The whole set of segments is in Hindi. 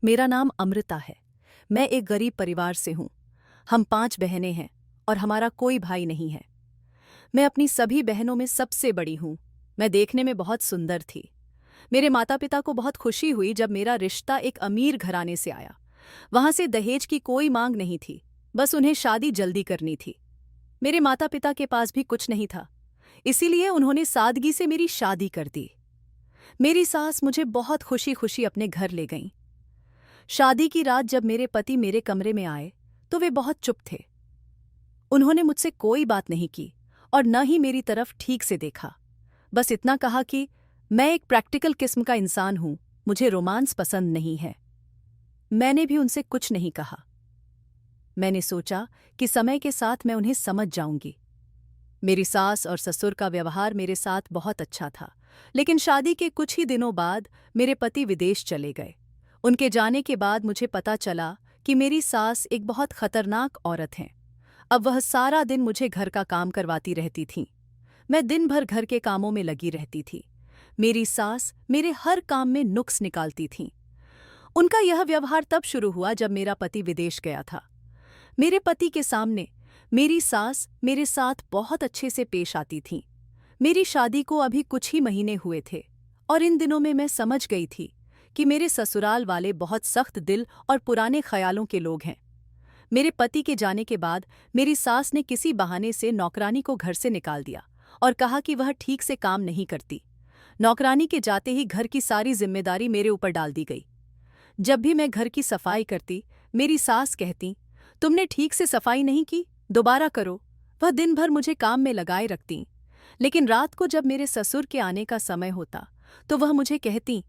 मेरा नाम अमृता है। मैं एक गरीब परिवार से हूँ। हम 5 बहनें हैं और हमारा कोई भाई नहीं है। मैं अपनी सभी बहनों में सबसे बड़ी हूँ। मैं देखने में बहुत सुंदर थी। मेरे माता पिता को बहुत खुशी हुई जब मेरा रिश्ता एक अमीर घराने से आया। वहां से दहेज की कोई मांग नहीं थी, बस उन्हें शादी जल्दी करनी थी। मेरे माता पिता के पास भी कुछ नहीं था, इसीलिए उन्होंने सादगी से मेरी शादी कर दी। मेरी सास मुझे बहुत खुशी खुशी अपने घर ले गईं। शादी की रात जब मेरे पति मेरे कमरे में आए तो वे बहुत चुप थे। उन्होंने मुझसे कोई बात नहीं की और न ही मेरी तरफ ठीक से देखा। बस इतना कहा कि मैं एक प्रैक्टिकल किस्म का इंसान हूं, मुझे रोमांस पसंद नहीं है। मैंने भी उनसे कुछ नहीं कहा। मैंने सोचा कि समय के साथ मैं उन्हें समझ जाऊंगी। मेरी सास और ससुर का व्यवहार मेरे साथ बहुत अच्छा था, लेकिन शादी के कुछ ही दिनों बाद मेरे पति विदेश चले गए। उनके जाने के बाद मुझे पता चला कि मेरी सास एक बहुत खतरनाक औरत हैं। अब वह सारा दिन मुझे घर का काम करवाती रहती थीं। मैं दिन भर घर के कामों में लगी रहती थी। मेरी सास मेरे हर काम में नुक्स निकालती थीं। उनका यह व्यवहार तब शुरू हुआ जब मेरा पति विदेश गया था। मेरे पति के सामने मेरी सास मेरे साथ बहुत अच्छे से पेश आती थीं। मेरी शादी को अभी कुछ ही महीने हुए थे और इन दिनों में मैं समझ गई थी कि मेरे ससुराल वाले बहुत सख्त दिल और पुराने ख्यालों के लोग हैं। मेरे पति के जाने के बाद मेरी सास ने किसी बहाने से नौकरानी को घर से निकाल दिया और कहा कि वह ठीक से काम नहीं करती। नौकरानी के जाते ही घर की सारी जिम्मेदारी मेरे ऊपर डाल दी गई। जब भी मैं घर की सफाई करती, मेरी सास कहती, तुमने ठीक से सफाई नहीं की, दोबारा करो। वह दिन भर मुझे काम में लगाए रखती। लेकिन रात को जब मेरे ससुर के आने का समय होता तो वह मुझे कहती,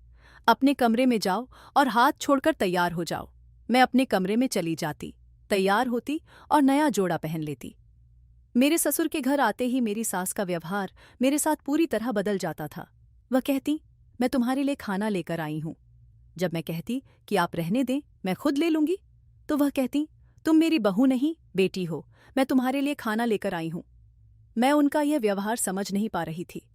अपने कमरे में जाओ और हाथ छोड़कर तैयार हो जाओ। मैं अपने कमरे में चली जाती, तैयार होती और नया जोड़ा पहन लेती। मेरे ससुर के घर आते ही मेरी सास का व्यवहार मेरे साथ पूरी तरह बदल जाता था। वह कहती, मैं तुम्हारे लिए खाना लेकर आई हूं। जब मैं कहती कि आप रहने दें, मैं खुद ले लूंगी, तो वह कहती, तुम मेरी बहू नहीं बेटी हो, मैं तुम्हारे लिए खाना लेकर आई हूं। मैं उनका यह व्यवहार समझ नहीं पा रही थी।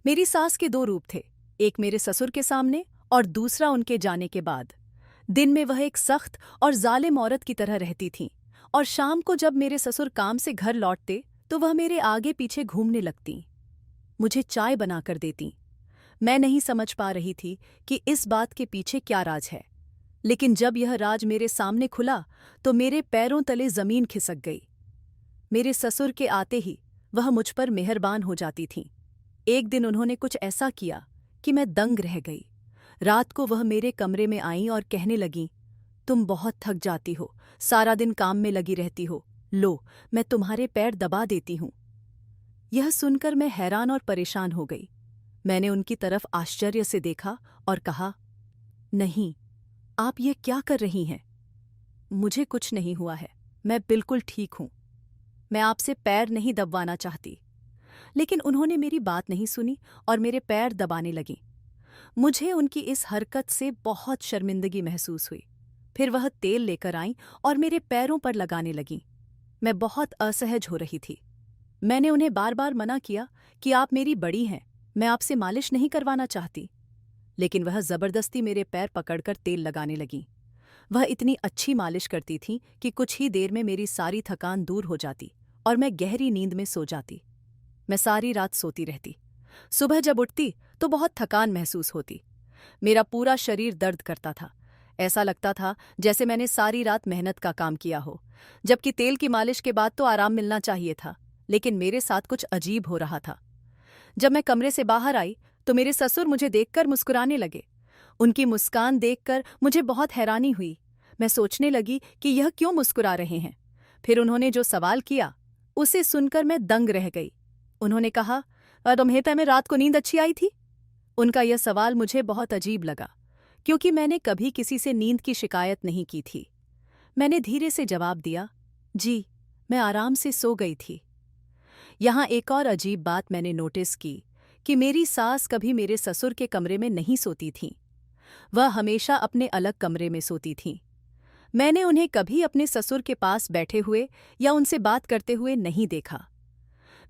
मेरी सास के 2 रूप थे, एक मेरे ससुर के सामने और दूसरा उनके जाने के बाद। दिन में वह एक सख्त और जालिम औरत की तरह रहती थीं और शाम को जब मेरे ससुर काम से घर लौटते तो वह मेरे आगे पीछे घूमने लगतीं। मुझे चाय बनाकर देतीं। मैं नहीं समझ पा रही थी कि इस बात के पीछे क्या राज है, लेकिन जब यह राज मेरे सामने खुला तो मेरे पैरों तले जमीन खिसक गई। मेरे ससुर के आते ही वह मुझ पर मेहरबान हो जाती थीं। एक दिन उन्होंने कुछ ऐसा किया कि मैं दंग रह गई। रात को वह मेरे कमरे में आईं और कहने लगीं, तुम बहुत थक जाती हो, सारा दिन काम में लगी रहती हो, लो मैं तुम्हारे पैर दबा देती हूं। यह सुनकर मैं हैरान और परेशान हो गई। मैंने उनकी तरफ आश्चर्य से देखा और कहा, नहीं, आप ये क्या कर रही हैं? मुझे कुछ नहीं हुआ है, मैं बिल्कुल ठीक हूं। मैं आपसे पैर नहीं दबवाना चाहती। लेकिन उन्होंने मेरी बात नहीं सुनी और मेरे पैर दबाने लगीं। मुझे उनकी इस हरकत से बहुत शर्मिंदगी महसूस हुई। फिर वह तेल लेकर आईं और मेरे पैरों पर लगाने लगीं। मैं बहुत असहज हो रही थी। मैंने उन्हें बार बार मना किया कि आप मेरी बड़ी हैं, मैं आपसे मालिश नहीं करवाना चाहती। लेकिन वह जबरदस्ती मेरे पैर पकड़कर तेल लगाने लगीं। वह इतनी अच्छी मालिश करती थीं कि कुछ ही देर में मेरी सारी थकान दूर हो जाती और मैं गहरी नींद में सो जाती। मैं सारी रात सोती रहती। सुबह जब उठती तो बहुत थकान महसूस होती। मेरा पूरा शरीर दर्द करता था। ऐसा लगता था जैसे मैंने सारी रात मेहनत का काम किया हो, जबकि तेल की मालिश के बाद तो आराम मिलना चाहिए था, लेकिन मेरे साथ कुछ अजीब हो रहा था। जब मैं कमरे से बाहर आई तो मेरे ससुर मुझे देखकर मुस्कुराने लगे। उनकी मुस्कान देखकर मुझे बहुत हैरानी हुई। मैं सोचने लगी कि यह क्यों मुस्कुरा रहे हैं। फिर उन्होंने जो सवाल किया उसे सुनकर मैं दंग रह गई। उन्होंने कहा, तुम्हें तय रात को नींद अच्छी आई थी? उनका यह सवाल मुझे बहुत अजीब लगा, क्योंकि मैंने कभी किसी से नींद की शिकायत नहीं की थी। मैंने धीरे से जवाब दिया, जी, मैं आराम से सो गई थी। यहाँ एक और अजीब बात मैंने नोटिस की कि मेरी सास कभी मेरे ससुर के कमरे में नहीं सोती थीं। वह हमेशा अपने अलग कमरे में सोती थीं। मैंने उन्हें कभी अपने ससुर के पास बैठे हुए या उनसे बात करते हुए नहीं देखा।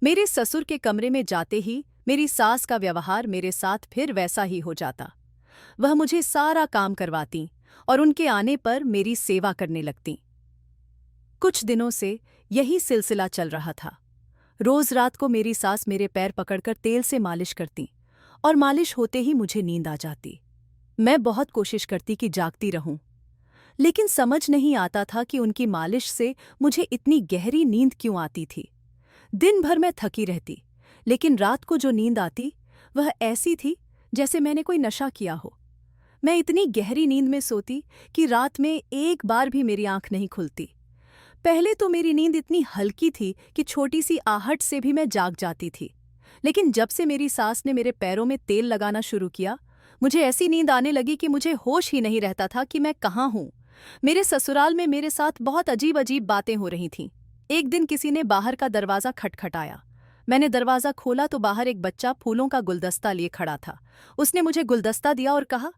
मेरे ससुर के कमरे में जाते ही मेरी सास का व्यवहार मेरे साथ फिर वैसा ही हो जाता। वह मुझे सारा काम करवातीं और उनके आने पर मेरी सेवा करने लगतीं। कुछ दिनों से यही सिलसिला चल रहा था। रोज रात को मेरी सास मेरे पैर पकड़कर तेल से मालिश करती और मालिश होते ही मुझे नींद आ जाती। मैं बहुत कोशिश करती कि जागती रहूं, लेकिन समझ नहीं आता था कि उनकी मालिश से मुझे इतनी गहरी नींद क्यों आती थी। दिन भर मैं थकी रहती, लेकिन रात को जो नींद आती वह ऐसी थी जैसे मैंने कोई नशा किया हो। मैं इतनी गहरी नींद में सोती कि रात में एक बार भी मेरी आंख नहीं खुलती। पहले तो मेरी नींद इतनी हल्की थी कि छोटी सी आहट से भी मैं जाग जाती थी, लेकिन जब से मेरी सास ने मेरे पैरों में तेल लगाना शुरू किया, मुझे ऐसी नींद आने लगी कि मुझे होश ही नहीं रहता था कि मैं कहाँ हूँ। मेरे ससुराल में मेरे साथ बहुत अजीब अजीब बातें हो रही थीं। एक दिन किसी ने बाहर का दरवाज़ा खटखटाया। मैंने दरवाज़ा खोला तो बाहर एक बच्चा फूलों का गुलदस्ता लिए खड़ा था। उसने मुझे गुलदस्ता दिया और कहा,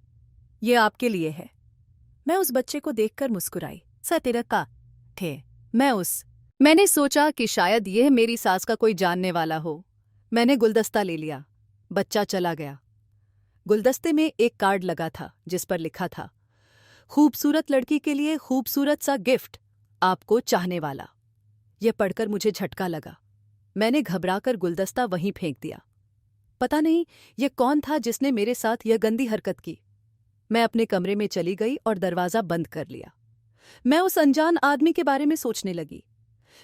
"ये आपके लिए है।" मैं उस बच्चे को देखकर मुस्कुराई। सतिरका थे। मैंने सोचा कि शायद यह मेरी सास का कोई जानने वाला हो। मैंने गुलदस्ता ले लिया। बच्चा चला गया। गुलदस्ते में एक कार्ड लगा था जिस पर लिखा था, "खूबसूरत लड़की के लिए खूबसूरत सा गिफ्ट, आपको चाहने वाला।" यह पढ़कर मुझे झटका लगा। मैंने घबराकर गुलदस्ता वहीं फेंक दिया। पता नहीं यह कौन था जिसने मेरे साथ यह गंदी हरकत की। मैं अपने कमरे में चली गई और दरवाज़ा बंद कर लिया। मैं उस अनजान आदमी के बारे में सोचने लगी।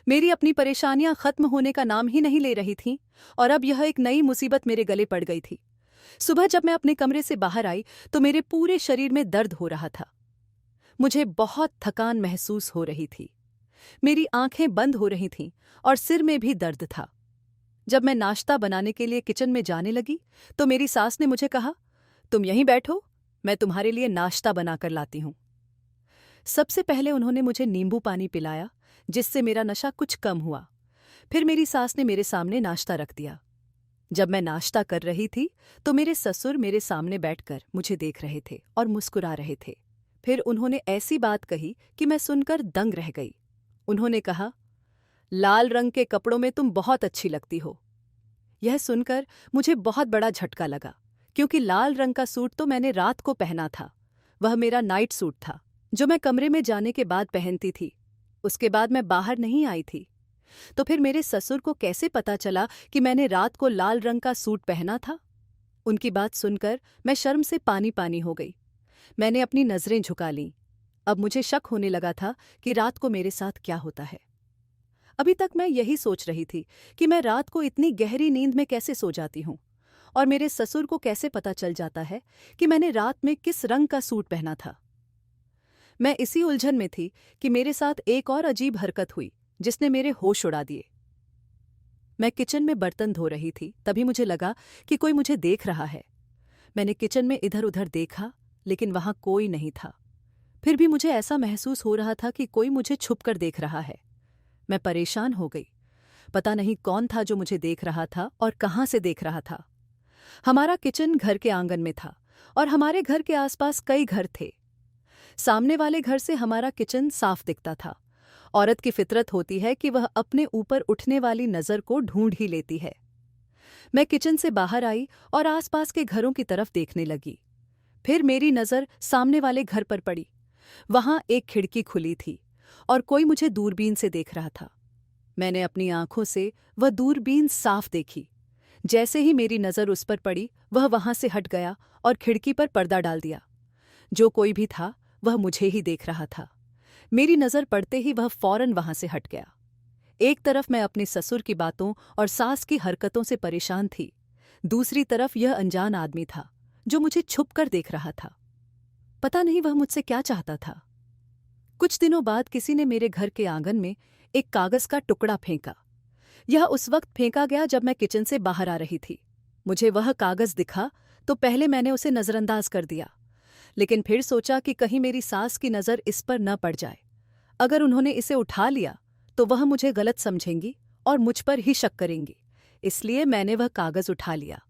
मेरी अपनी परेशानियां खत्म होने का नाम ही नहीं ले रही थीं और अब यह एक नई मुसीबत मेरे गले पड़ गई थी। सुबह जब मैं अपने कमरे से बाहर आई तो मेरे पूरे शरीर में दर्द हो रहा था। मुझे बहुत थकान महसूस हो रही थी। मेरी आंखें बंद हो रही थीं और सिर में भी दर्द था। जब मैं नाश्ता बनाने के लिए किचन में जाने लगी तो मेरी सास ने मुझे कहा, "तुम यहीं बैठो, मैं तुम्हारे लिए नाश्ता बनाकर लाती हूँ।" सबसे पहले उन्होंने मुझे नींबू पानी पिलाया, जिससे मेरा नशा कुछ कम हुआ। फिर मेरी सास ने मेरे सामने नाश्ता रख दिया। जब मैं नाश्ता कर रही थी तो मेरे ससुर मेरे सामने बैठकर मुझे देख रहे थे और मुस्कुरा रहे थे। फिर उन्होंने ऐसी बात कही कि मैं सुनकर दंग रह गई। उन्होंने कहा, "लाल रंग के कपड़ों में तुम बहुत अच्छी लगती हो।" यह सुनकर मुझे बहुत बड़ा झटका लगा, क्योंकि लाल रंग का सूट तो मैंने रात को पहना था। वह मेरा नाइट सूट था जो मैं कमरे में जाने के बाद पहनती थी। उसके बाद मैं बाहर नहीं आई थी। तो फिर मेरे ससुर को कैसे पता चला कि मैंने रात को लाल रंग का सूट पहना था? उनकी बात सुनकर मैं शर्म से पानी पानी हो गई। मैंने अपनी नजरें झुका लीं। अब मुझे शक होने लगा था कि रात को मेरे साथ क्या होता है। अभी तक मैं यही सोच रही थी कि मैं रात को इतनी गहरी नींद में कैसे सो जाती हूँ और मेरे ससुर को कैसे पता चल जाता है कि मैंने रात में किस रंग का सूट पहना था। मैं इसी उलझन में थी कि मेरे साथ एक और अजीब हरकत हुई जिसने मेरे होश उड़ा दिए। मैं किचन में बर्तन धो रही थी, तभी मुझे लगा कि कोई मुझे देख रहा है। मैंने किचन में इधर उधर देखा, लेकिन वहां कोई नहीं था। फिर भी मुझे ऐसा महसूस हो रहा था कि कोई मुझे छुपकर देख रहा है। मैं परेशान हो गई। पता नहीं कौन था जो मुझे देख रहा था और कहाँ से देख रहा था। हमारा किचन घर के आंगन में था और हमारे घर के आसपास कई घर थे। सामने वाले घर से हमारा किचन साफ दिखता था। औरत की फितरत होती है कि वह अपने ऊपर उठने वाली नज़र को ढूंढ ही लेती है। मैं किचन से बाहर आई और आसपास के घरों की तरफ देखने लगी। फिर मेरी नज़र सामने वाले घर पर पड़ी। वहां एक खिड़की खुली थी और कोई मुझे दूरबीन से देख रहा था। मैंने अपनी आंखों से वह दूरबीन साफ देखी। जैसे ही मेरी नज़र उस पर पड़ी, वह वहां से हट गया और खिड़की पर पर्दा डाल दिया। जो कोई भी था वह मुझे ही देख रहा था। मेरी नज़र पड़ते ही वह फौरन वहां से हट गया। एक तरफ मैं अपने ससुर की बातों और सास की हरकतों से परेशान थी, दूसरी तरफ यह अनजान आदमी था जो मुझे छुपकर देख रहा था। पता नहीं वह मुझसे क्या चाहता था। कुछ दिनों बाद किसी ने मेरे घर के आंगन में एक कागज का टुकड़ा फेंका। यह उस वक्त फेंका गया जब मैं किचन से बाहर आ रही थी। मुझे वह कागज दिखा तो पहले मैंने उसे नज़रअंदाज कर दिया, लेकिन फिर सोचा कि कहीं मेरी सास की नज़र इस पर न पड़ जाए। अगर उन्होंने इसे उठा लिया तो वह मुझे गलत समझेंगी और मुझ पर ही शक करेंगी। इसलिए मैंने वह कागज उठा लिया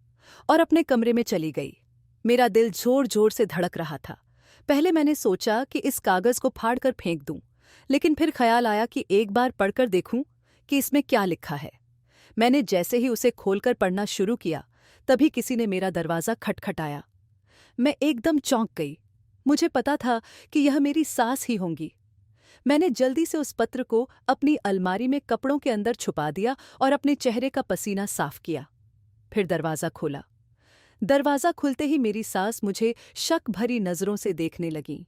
और अपने कमरे में चली गई। मेरा दिल जोर जोर से धड़क रहा था। पहले मैंने सोचा कि इस कागज को फाड़कर फेंक दूं, लेकिन फिर ख्याल आया कि एक बार पढ़कर देखूं कि इसमें क्या लिखा है। मैंने जैसे ही उसे खोलकर पढ़ना शुरू किया, तभी किसी ने मेरा दरवाज़ा खटखटाया। मैं एकदम चौंक गई। मुझे पता था कि यह मेरी सास ही होंगी। मैंने जल्दी से उस पत्र को अपनी अलमारी में कपड़ों के अंदर छुपा दिया और अपने चेहरे का पसीना साफ किया। फिर दरवाज़ा खोला। दरवाज़ा खुलते ही मेरी सास मुझे शक भरी नज़रों से देखने लगीं।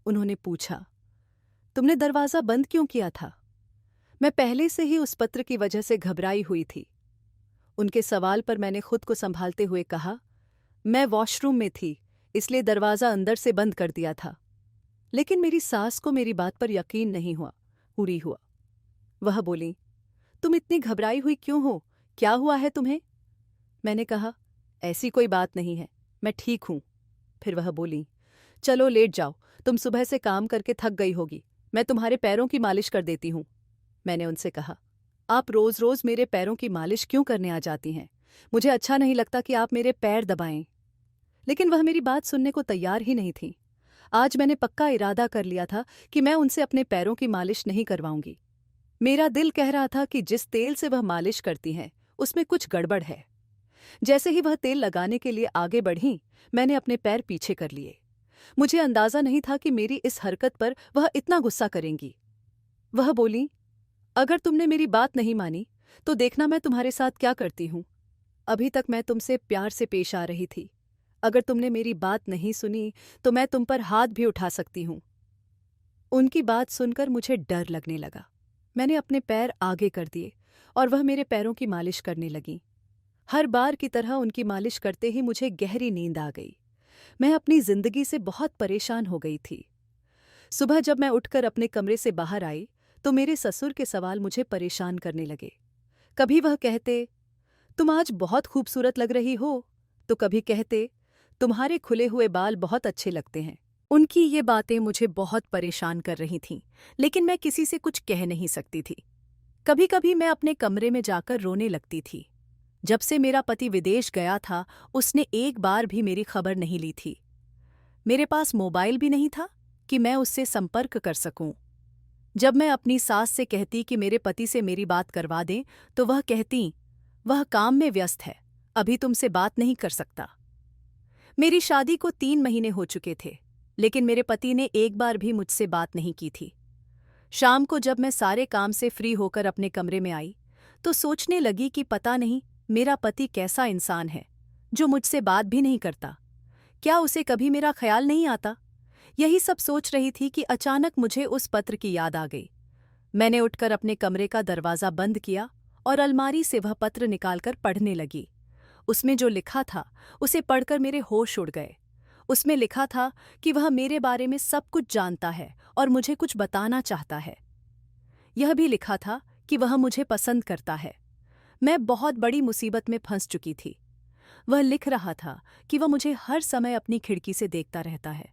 उन्होंने पूछा, तुमने दरवाज़ा बंद क्यों किया था? मैं पहले से ही उस पत्र की वजह से घबराई हुई थी। उनके सवाल पर मैंने खुद को संभालते हुए कहा, मैं वॉशरूम में थी, इसलिए दरवाज़ा अंदर से बंद कर दिया था। लेकिन मेरी सास को मेरी बात पर यकीन नहीं हुआ, पूरी हुआ। वह बोली, तुम इतनी घबराई हुई क्यों हो? क्या हुआ है तुम्हें? मैंने कहा, ऐसी कोई बात नहीं है, मैं ठीक हूं। फिर वह बोली, चलो लेट जाओ, तुम सुबह से काम करके थक गई होगी, मैं तुम्हारे पैरों की मालिश कर देती हूं। मैंने उनसे कहा, आप रोज रोज मेरे पैरों की मालिश क्यों करने आ जाती हैं? मुझे अच्छा नहीं लगता कि आप मेरे पैर दबाएं। लेकिन वह मेरी बात सुनने को तैयार ही नहीं थी। आज मैंने पक्का इरादा कर लिया था कि मैं उनसे अपने पैरों की मालिश नहीं करवाऊंगी। मेरा दिल कह रहा था कि जिस तेल से वह मालिश करती हैं, उसमें कुछ गड़बड़ है। जैसे ही वह तेल लगाने के लिए आगे बढ़ीं, मैंने अपने पैर पीछे कर लिए। मुझे अंदाजा नहीं था कि मेरी इस हरकत पर वह इतना गुस्सा करेंगी। वह बोली, अगर तुमने मेरी बात नहीं मानी, तो देखना मैं तुम्हारे साथ क्या करती हूँ। अभी तक मैं तुमसे प्यार से पेश आ रही थी। अगर तुमने मेरी बात नहीं सुनी, तो मैं तुम पर हाथ भी उठा सकती हूँ। उनकी बात सुनकर मुझे डर लगने लगा। मैंने अपने पैर आगे कर दिए और वह मेरे पैरों की मालिश करने लगीं। हर बार की तरह उनकी मालिश करते ही मुझे गहरी नींद आ गई। मैं अपनी जिंदगी से बहुत परेशान हो गई थी। सुबह जब मैं उठकर अपने कमरे से बाहर आई, तो मेरे ससुर के सवाल मुझे परेशान करने लगे। कभी वह कहते, तुम आज बहुत खूबसूरत लग रही हो, तो कभी कहते, तुम्हारे खुले हुए बाल बहुत अच्छे लगते हैं। उनकी ये बातें मुझे बहुत परेशान कर रही थीं, लेकिन मैं किसी से कुछ कह नहीं सकती थी। कभी कभी मैं अपने कमरे में जाकर रोने लगती थी। जब से मेरा पति विदेश गया था, उसने एक बार भी मेरी खबर नहीं ली थी। मेरे पास मोबाइल भी नहीं था कि मैं उससे संपर्क कर सकूं। जब मैं अपनी सास से कहती कि मेरे पति से मेरी बात करवा दें, तो वह कहती, वह काम में व्यस्त है, अभी तुमसे बात नहीं कर सकता। मेरी शादी को 3 महीने हो चुके थे, लेकिन मेरे पति ने एक बार भी मुझसे बात नहीं की थी। शाम को जब मैं सारे काम से फ्री होकर अपने कमरे में आई, तो सोचने लगी कि पता नहीं मेरा पति कैसा इंसान है, जो मुझसे बात भी नहीं करता। क्या उसे कभी मेरा ख्याल नहीं आता? यही सब सोच रही थी कि अचानक मुझे उस पत्र की याद आ गई। मैंने उठकर अपने कमरे का दरवाज़ा बंद किया और अलमारी से वह पत्र निकालकर पढ़ने लगी। उसमें जो लिखा था, उसे पढ़कर मेरे होश उड़ गए। उसमें लिखा था कि वह मेरे बारे में सब कुछ जानता है और मुझे कुछ बताना चाहता है। यह भी लिखा था कि वह मुझे पसंद करता है। मैं बहुत बड़ी मुसीबत में फंस चुकी थी। वह लिख रहा था कि वह मुझे हर समय अपनी खिड़की से देखता रहता है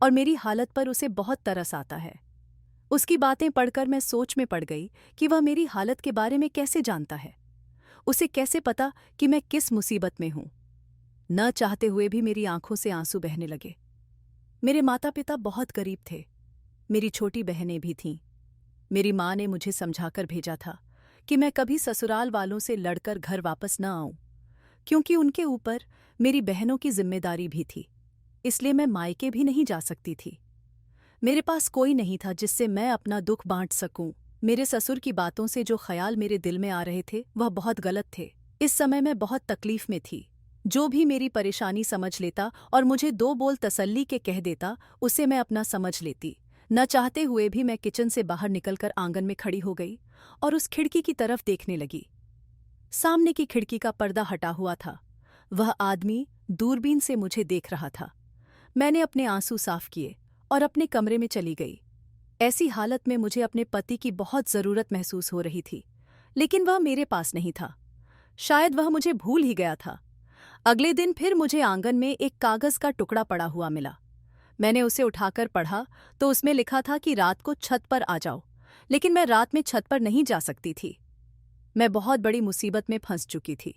और मेरी हालत पर उसे बहुत तरस आता है। उसकी बातें पढ़कर मैं सोच में पड़ गई कि वह मेरी हालत के बारे में कैसे जानता है। उसे कैसे पता कि मैं किस मुसीबत में हूं? न चाहते हुए भी मेरी आंखों से आंसू बहने लगे। मेरे माता पिता बहुत गरीब थे। मेरी छोटी बहनें भी थीं। मेरी माँ ने मुझे समझाकर भेजा था कि मैं कभी ससुराल वालों से लड़कर घर वापस न आऊं, क्योंकि उनके ऊपर मेरी बहनों की जिम्मेदारी भी थी। इसलिए मैं मायके भी नहीं जा सकती थी। मेरे पास कोई नहीं था जिससे मैं अपना दुख बांट सकूं। मेरे ससुर की बातों से जो ख्याल मेरे दिल में आ रहे थे, वह बहुत गलत थे। इस समय मैं बहुत तकलीफ में थी। जो भी मेरी परेशानी समझ लेता और मुझे 2 बोल तसल्ली के कह देता, उसे मैं अपना समझ लेती। न चाहते हुए भी मैं किचन से बाहर निकलकर आंगन में खड़ी हो गई और उस खिड़की की तरफ देखने लगी। सामने की खिड़की का पर्दा हटा हुआ था। वह आदमी दूरबीन से मुझे देख रहा था। मैंने अपने आंसू साफ किए और अपने कमरे में चली गई। ऐसी हालत में मुझे अपने पति की बहुत ज़रूरत महसूस हो रही थी, लेकिन वह मेरे पास नहीं था। शायद वह मुझे भूल ही गया था। अगले दिन फिर मुझे आंगन में एक कागज़ का टुकड़ा पड़ा हुआ मिला। मैंने उसे उठाकर पढ़ा तो उसमें लिखा था कि रात को छत पर आ जाओ, लेकिन मैं रात में छत पर नहीं जा सकती थी। मैं बहुत बड़ी मुसीबत में फंस चुकी थी।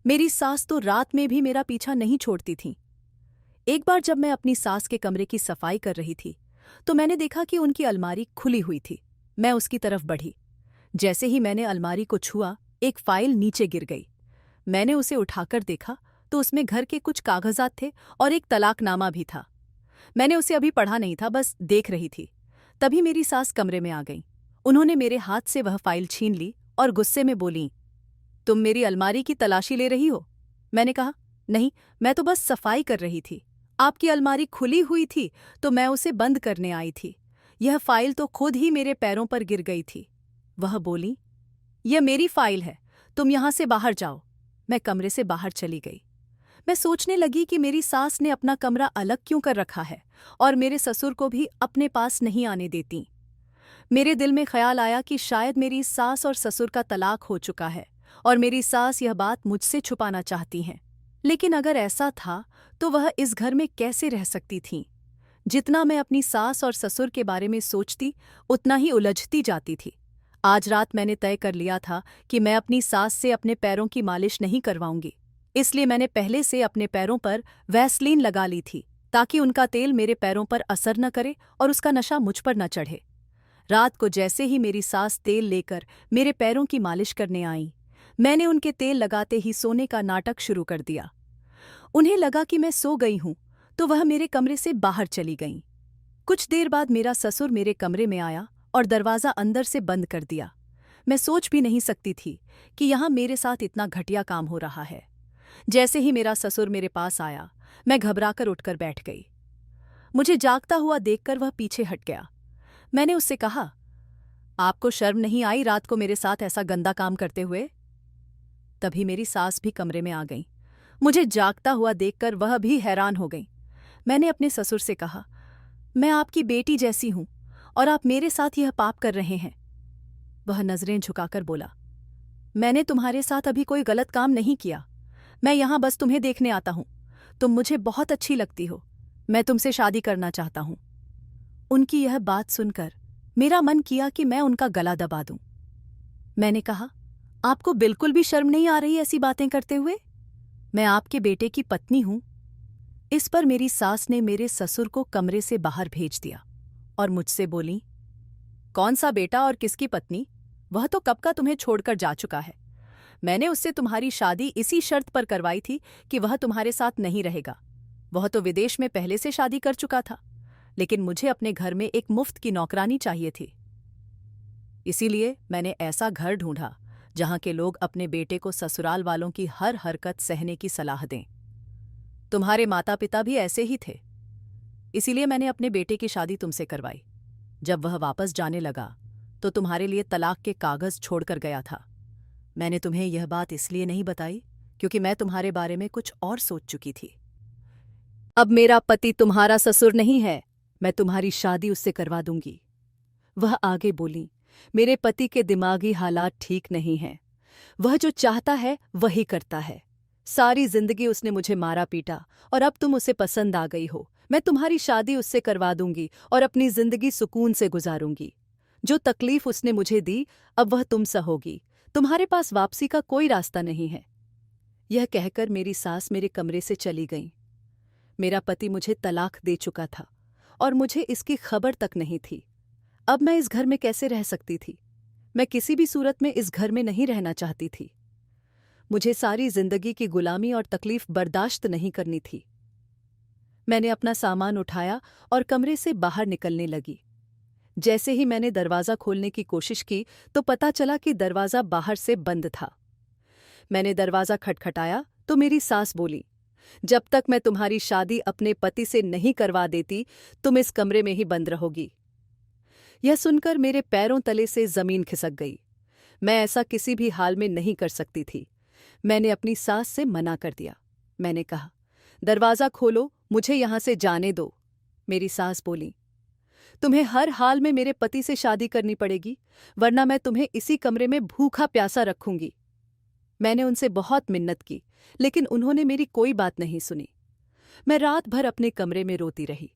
मेरी सास तो रात में भी मेरा पीछा नहीं छोड़ती थी। एक बार जब मैं अपनी सास के कमरे की सफाई कर रही थी, तो मैंने देखा कि उनकी अलमारी खुली हुई थी। मैं उसकी तरफ बढ़ी। जैसे ही मैंने अलमारी को छुआ, एक फाइल नीचे गिर गई। मैंने उसे उठाकर देखा तो उसमें घर के कुछ कागजात थे और एक तलाकनामा भी था। मैंने उसे अभी पढ़ा नहीं था, बस देख रही थी। तभी मेरी सास कमरे में आ गई। उन्होंने मेरे हाथ से वह फाइल छीन ली और गुस्से में बोलीं, तुम मेरी अलमारी की तलाशी ले रही हो? मैंने कहा, नहीं, मैं तो बस सफाई कर रही थी। आपकी अलमारी खुली हुई थी तो मैं उसे बंद करने आई थी। यह फाइल तो खुद ही मेरे पैरों पर गिर गई थी। वह बोली, यह मेरी फाइल है, तुम यहां से बाहर जाओ। मैं कमरे से बाहर चली गई। मैं सोचने लगी कि मेरी सास ने अपना कमरा अलग क्यों कर रखा है और मेरे ससुर को भी अपने पास नहीं आने देती। मेरे दिल में ख्याल आया कि शायद मेरी सास और ससुर का तलाक हो चुका है और मेरी सास यह बात मुझसे छुपाना चाहती हैं। लेकिन अगर ऐसा था तो वह इस घर में कैसे रह सकती थीं? जितना मैं अपनी सास और ससुर के बारे में सोचती, उतना ही उलझती जाती थी। आज रात मैंने तय कर लिया था कि मैं अपनी सास से अपने पैरों की मालिश नहीं करवाऊंगी। इसलिए मैंने पहले से अपने पैरों पर वैसलीन लगा ली थी, ताकि उनका तेल मेरे पैरों पर असर न करे और उसका नशा मुझ पर न चढ़े। रात को जैसे ही मेरी सास तेल लेकर मेरे पैरों की मालिश करने आई, मैंने उनके तेल लगाते ही सोने का नाटक शुरू कर दिया। उन्हें लगा कि मैं सो गई हूं, तो वह मेरे कमरे से बाहर चली गईं। कुछ देर बाद मेरा ससुर मेरे कमरे में आया और दरवाज़ा अंदर से बंद कर दिया। मैं सोच भी नहीं सकती थी कि यहाँ मेरे साथ इतना घटिया काम हो रहा है। जैसे ही मेरा ससुर मेरे पास आया, मैं घबराकर उठकर बैठ गई। मुझे जागता हुआ देखकर वह पीछे हट गया। मैंने उससे कहा, आपको शर्म नहीं आई रात को मेरे साथ ऐसा गंदा काम करते हुए? तभी मेरी सास भी कमरे में आ गई। मुझे जागता हुआ देखकर वह भी हैरान हो गई। मैंने अपने ससुर से कहा, मैं आपकी बेटी जैसी हूं और आप मेरे साथ यह पाप कर रहे हैं। वह नजरें झुकाकर बोला, मैंने तुम्हारे साथ अभी कोई गलत काम नहीं किया। मैं यहां बस तुम्हें देखने आता हूं। तुम मुझे बहुत अच्छी लगती हो। मैं तुमसे शादी करना चाहता हूं। उनकी यह बात सुनकर मेरा मन किया कि मैं उनका गला दबा दूं। मैंने कहा, आपको बिल्कुल भी शर्म नहीं आ रही ऐसी बातें करते हुए? मैं आपके बेटे की पत्नी हूं। इस पर मेरी सास ने मेरे ससुर को कमरे से बाहर भेज दिया और मुझसे बोली, कौन सा बेटा और किसकी पत्नी? वह तो कब का तुम्हें छोड़कर जा चुका है। मैंने उससे तुम्हारी शादी इसी शर्त पर करवाई थी कि वह तुम्हारे साथ नहीं रहेगा। वह तो विदेश में पहले से शादी कर चुका था, लेकिन मुझे अपने घर में एक मुफ्त की नौकरानी चाहिए थी। इसीलिए मैंने ऐसा घर ढूंढा जहां के लोग अपने बेटे को ससुराल वालों की हर हरकत सहने की सलाह दें। तुम्हारे माता पिता भी ऐसे ही थे, इसीलिए मैंने अपने बेटे की शादी तुमसे करवाई। जब वह वापस जाने लगा तो तुम्हारे लिए तलाक के कागज छोड़कर गया था। मैंने तुम्हें यह बात इसलिए नहीं बताई क्योंकि मैं तुम्हारे बारे में कुछ और सोच चुकी थी। अब मेरा पति तुम्हारा ससुर नहीं है, मैं तुम्हारी शादी उससे करवा दूंगी। वह आगे बोली, मेरे पति के दिमागी हालात ठीक नहीं हैं। वह जो चाहता है वही करता है। सारी जिंदगी उसने मुझे मारा पीटा और अब तुम उसे पसंद आ गई हो। मैं तुम्हारी शादी उससे करवा दूंगी और अपनी जिंदगी सुकून से गुजारूंगी। जो तकलीफ उसने मुझे दी, अब वह तुम सहोगी। तुम्हारे पास वापसी का कोई रास्ता नहीं है। यह कहकर मेरी सास मेरे कमरे से चली गई। मेरा पति मुझे तलाक दे चुका था और मुझे इसकी खबर तक नहीं थी। अब मैं इस घर में कैसे रह सकती थी? मैं किसी भी सूरत में इस घर में नहीं रहना चाहती थी। मुझे सारी जिंदगी की गुलामी और तकलीफ बर्दाश्त नहीं करनी थी। मैंने अपना सामान उठाया और कमरे से बाहर निकलने लगी। जैसे ही मैंने दरवाज़ा खोलने की कोशिश की तो पता चला कि दरवाज़ा बाहर से बंद था। मैंने दरवाज़ा खटखटाया तो मेरी सास बोली, जब तक मैं तुम्हारी शादी अपने पति से नहीं करवा देती, तुम इस कमरे में ही बंद रहोगी। यह सुनकर मेरे पैरों तले से जमीन खिसक गई। मैं ऐसा किसी भी हाल में नहीं कर सकती थी। मैंने अपनी सास से मना कर दिया। मैंने कहा, दरवाज़ा खोलो, मुझे यहां से जाने दो। मेरी सास बोली, तुम्हें हर हाल में मेरे पति से शादी करनी पड़ेगी, वरना मैं तुम्हें इसी कमरे में भूखा प्यासा रखूंगी। मैंने उनसे बहुत मिन्नत की, लेकिन उन्होंने मेरी कोई बात नहीं सुनी। मैं रात भर अपने कमरे में रोती रही।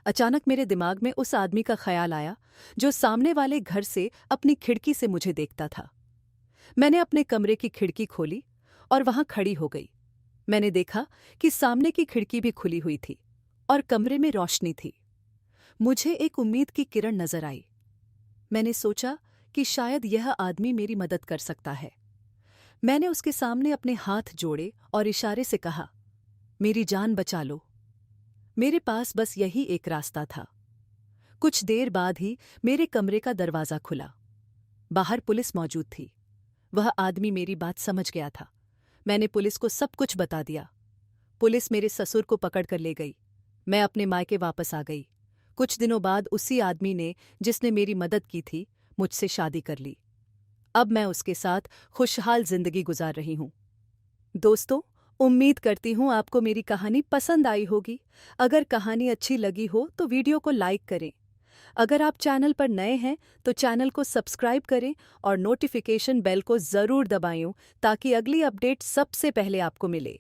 अचानक मेरे दिमाग में उस आदमी का ख्याल आया जो सामने वाले घर से अपनी खिड़की से मुझे देखता था। मैंने अपने कमरे की खिड़की खोली और वहां खड़ी हो गई। मैंने देखा कि सामने की खिड़की भी खुली हुई थी और कमरे में रोशनी थी। मुझे एक उम्मीद की किरण नजर आई। मैंने सोचा कि शायद यह आदमी मेरी मदद कर सकता है। मैंने उसके सामने अपने हाथ जोड़े और इशारे से कहा, मेरी जान बचा लो। मेरे पास बस यही एक रास्ता था। कुछ देर बाद ही मेरे कमरे का दरवाज़ा खुला। बाहर पुलिस मौजूद थी। वह आदमी मेरी बात समझ गया था। मैंने पुलिस को सब कुछ बता दिया। पुलिस मेरे ससुर को पकड़ कर ले गई। मैं अपने मायके वापस आ गई। कुछ दिनों बाद उसी आदमी ने, जिसने मेरी मदद की थी, मुझसे शादी कर ली। अब मैं उसके साथ खुशहाल जिंदगी गुजार रही हूँ। दोस्तों, उम्मीद करती हूँ आपको मेरी कहानी पसंद आई होगी। अगर कहानी अच्छी लगी हो तो वीडियो को लाइक करें। अगर आप चैनल पर नए हैं तो चैनल को सब्सक्राइब करें और नोटिफिकेशन बेल को ज़रूर दबाएं ताकि अगली अपडेट सबसे पहले आपको मिले।